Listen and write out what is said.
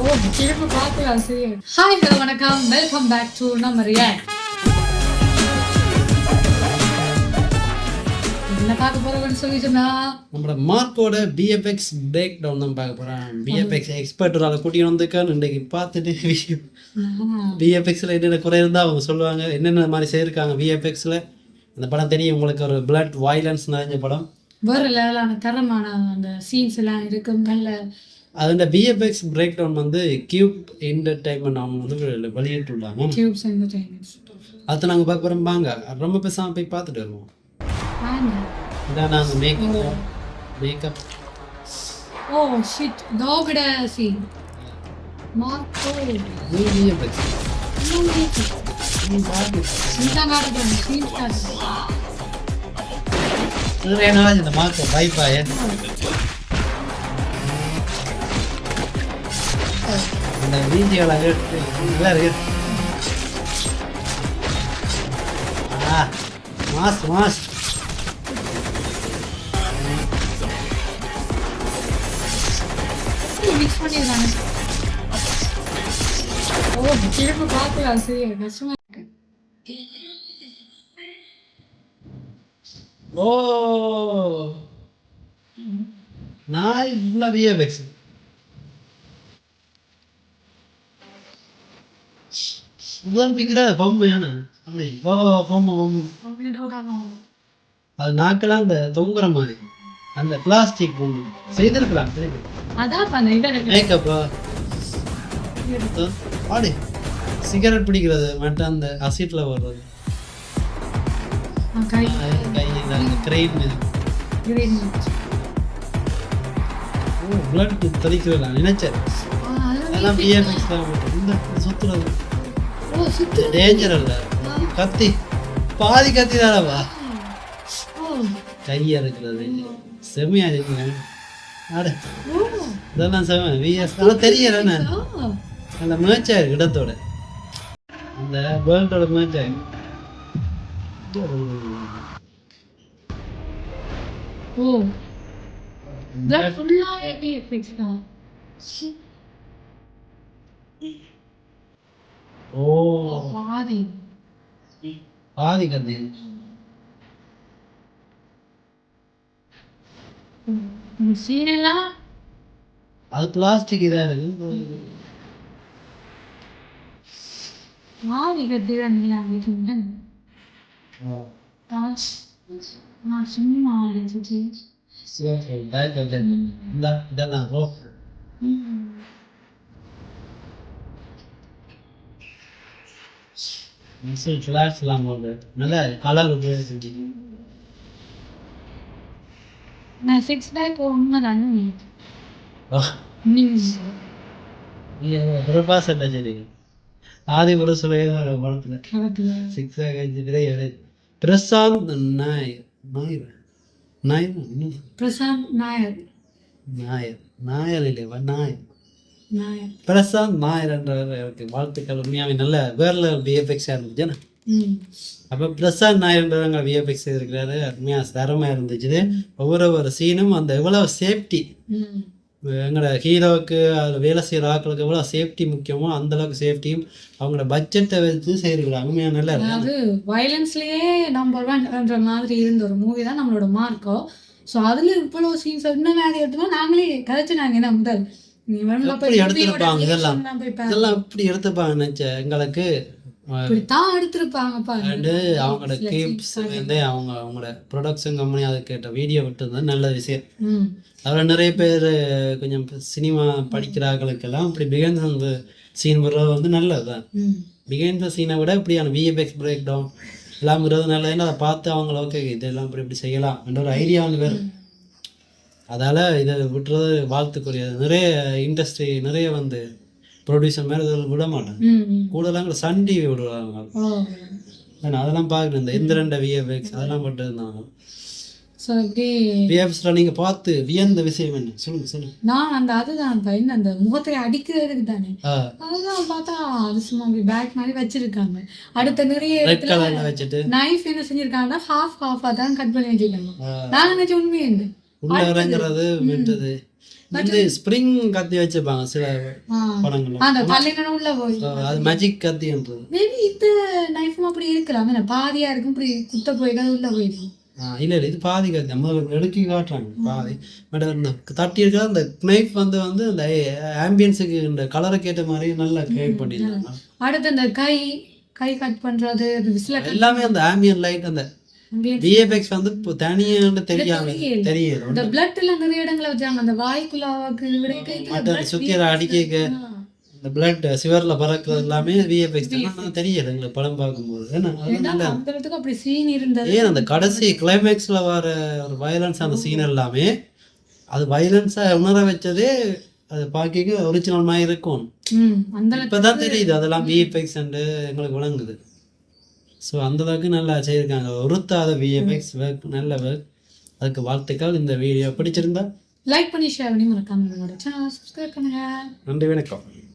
Hi hello வணக்கம், welcome back to நம்ம react. என்ன பார்க்க போறோம்னு சொல்லி சொன்னா நம்மளோட மார்க்கோட பிஎஃப்எக்ஸ் பிரேக் டவுன் தான் பார்க்க போகிறேன். பிஎஃப்எக்ஸ் எக்ஸ்பர்ட் ஒரு ஆளை கூட்டிகிட்டு வந்திருக்கான்னு இன்றைக்கி பார்த்துட்டு பிஎஃப்எக்ஸில் என்னென்ன குறை இருந்தால் அவங்க சொல்லுவாங்க, என்னென்ன மாதிரி செய்யிருக்காங்க பிஎஃப்எக்ஸில். அந்த படம் தெரியும் உங்களுக்கு, ஒரு பிளட் வயலன்ஸ் நிறைஞ்ச படம், வேறு லெவலான தரமான அந்த சீன்ஸ் எல்லாம் இருக்கும். நல்ல அதோட பிஎஃப்எக்ஸ் பிரேக் டவுன் வந்து கியூப் என்டர்டைன்மெண்ட் அவங்க வந்து வெளியிட்டுள்ளாங்க. கியூப்ஸ் என்டர்டைன்மெண்ட் அதை நாங்கள் பார்க்க போகிறோம். வாங்க ரொம்ப பேசாமல் போய் பார்த்துட்டு வருவோம். இதான் நாங்கள் மேக்கப். ஓ ஷிட், டாகோட சீன் மார்க்கோ பிஎஃப்எக்ஸ் இந்த காட்டுறாங்க சீன் ஸ்டார்ட். நிறைய நாள் இந்த மார்க்கோ பைப்பாய இந்த வீடியோவில் எடுத்து நல்லா இருக்கு. மாஸ் மிக்ஸ் பண்ணிடுறாங்க. ஓ திரும்ப பார்க்கலாம், சரி கஷ்டமா இருக்கு. ஓ நான் ஃபுல்லாக விஎஃப்எக்ஸ் பொம்மையான அது நாக்கெல்லாம் அந்த தொங்குற மாதிரி அந்த பிளாஸ்டிக் பொம்மை செய்திருக்கலாம். மேக்கப்பா ஆடி சிகரெட் பிடிக்கிறது மட்டும் அந்த அசிட்ல வர்றது பிளட் தெளிக்கிறதா நினைச்சேன். அதெல்லாம் பிஎஃப்எக்ஸ் தான். இந்த சுத்துறது டேஞ்சர் இல்ல, கத்தி பாதி கத்தி தானவா கையா இருக்கிறது செம்மையா இருக்குங்க. இதெல்லாம் செம்ம விஎஸ் தெரியல. அந்த மேட்சா இருக்கு இடத்தோட, அந்த வேர்ல்டோட மேட்சா இருக்கு. பாதி கத்தி அது பிளாஸ்டிக் இதா இருக்கு. நல்ல கலர் உபயோகிச்சு ஆதி கூட சொல்ல படத்துல சிக்ஸ் பிரசாந்த் நாயர் இல்லையா நாயர் பிரசாந்த் நாயர் என்ற வாழ்த்துக்கள். உண்மையாவே நல்ல வேற விஎஃப்எக்ஸா இருந்துச்சுன்னா. அப்போ பிரசாந்த் நாயர்ன்றவங்க விஎஃப்எக்ஸ் இருக்கிறாரு. அருமையாக தரமாக இருந்துச்சு. ஒவ்வொரு சீனும் அந்த எவ்வளோ சேஃப்டி, எங்களோட ஹீரோவுக்கு அதில் வேலை செய்கிற ஆட்களுக்கு எவ்வளோ சேஃப்டி முக்கியமோ அந்தளவுக்கு சேஃப்டியும் அவங்களோட பட்ஜெட்டை வச்சு செய்கிறாங்க. உண்மையாக நல்லா இருக்கு. அதாவது வயலன்ஸ்லேயே நம்பர் 1ன்ற மாதிரி இருந்த ஒரு மூவி தான் நம்மளோட மார்க்கோ. ஸோ அதில் இவ்வளோ சீன்ஸ் என்ன மாதிரி எடுத்தோம்னா நாங்களே கதைச்சு நாங்கள் என்ன முதல் எப்படி எடுத்துருப்பாங்க, இதெல்லாம் எப்படி எடுத்துப்பாங்க நினச்சேன். எங்களுக்கு அவங்களோட கிளிப்ஸ் வந்து அவங்களோட ப்ரொடக்ஷன் கம்பெனி அதை கேட்ட வீடியோ விட்டுருந்தா நல்ல விஷயம். அதில் நிறைய பேர் கொஞ்சம் சினிமா படிக்கிறார்களுக்கெல்லாம் இப்படி பிகைண்ட் அந்த சீன் வர்றது வந்து நல்லதுதான். பிகைண்ட் சீனை விட இப்படியான விஎஃப்எக்ஸ் பிரேக் டவுன் எல்லாம் வர்றது நல்லதுன்னு அதை பார்த்து அவங்கள ஓகே இதெல்லாம் இப்படி செய்யலாம் என்ற ஒரு ஐடியா வந்து வேறு. அதால் இதை விட்டுறது வாழ்த்துக்குரியது. நிறைய இண்டஸ்ட்ரி நிறைய வந்து ப்ரொடியூசர் மாதிரி இதில் விட மாட்டாங்க. கூடலாம் சன் டிவி விடுவாங்க. அதெல்லாம் பார்க்குறேன். இந்த எந்திரண்ட விஎஃப்எக்ஸ் அதெல்லாம் போட்டு இருந்தாங்க. நீங்கள் பார்த்து வியந்த விஷயம் என்ன சொல்லுங்க. நான் அந்த அதுதான் என்ன அந்த முகத்தை அடிக்கிறதுக்கு தானே, அதுதான் பார்த்தா அது சும்மா பேக் மாதிரி வச்சிருக்காங்க. அடுத்த நிறைய வச்சுட்டு நைஃப் என்ன செஞ்சிருக்காங்கன்னா ஹாஃப் தான் கட் பண்ணி வச்சிருக்காங்க. நான் நினைச்ச உண்மையே உள்ள இறங்குறது விட்டது வந்து ஸ்ப்ரிங் கத்தி வச்சிருப்பாங்க சில படங்கள். அந்த பல்லின உள்ள போய் அது மேஜிக் கத்தின்றது. மேபி இந்த நைஃபும் அப்படி இருக்கலாம், என்ன பாதியா இருக்கும், இப்படி குத்த போயிடாது உள்ள போயிடும். இல்லை இது பாதி கத்தி நம்ம எடுக்கி காட்டுறாங்க பாதி. பட் இந்த தட்டி இருக்கிற அந்த நைஃப் வந்து அந்த ஆம்பியன்ஸுக்கு இந்த கலருக்கு ஏற்ற மாதிரி நல்லா கிரியேட் பண்ணியிருந்தாங்க. அடுத்து அந்த கை கட் பண்றது, எல்லாமே அந்த ஆம்பியன் லைட், அந்த விஎஃப்எக்ஸ் வந்து இப்போ தனியாக தெரியாம தெரியல. இந்த பிளட் எல்லாம் நிறைய இடங்களை வச்சாங்க, அந்த வாய்க்குள்ளாவுக்கு சுத்திர அடிக்க இந்த பிளட் சிவரில் பறக்கிறது எல்லாமே விஎஃப்எக்ஸ் தான் தெரியல எங்களுக்கு படம் பார்க்கும்போது. அந்த இடத்துக்கு அப்படி சீன் இருந்தது. ஏன் அந்த கடைசி கிளைமேக்ஸில் வர ஒரு வயலன்ஸ், அந்த சீன் எல்லாமே அது வயலன்ஸாக உணர வச்சதே அது பார்க்க ஒரிஜினல் மாதிரி இருக்கும். இப்போதான் தெரியுது அதெல்லாம் விஎஃப்எக்ஸ் எங்களுக்கு விளங்குது. ஸோ அந்தளவுக்கு நல்லா செய்திருக்காங்க. உறுத்தாத விஎஃப்எக்ஸ் ஒர்க், நல்ல ஒர்க். அதுக்கு வாழ்த்துக்கள். இந்த வீடியோ பிடிச்சிருந்தா லைக் பண்ணி ஷேர் பண்ணி மறக்காம நம்மளோட சேனலை சப்ஸ்கிரைப் பண்ணுங்க. நன்றி, வணக்கம்.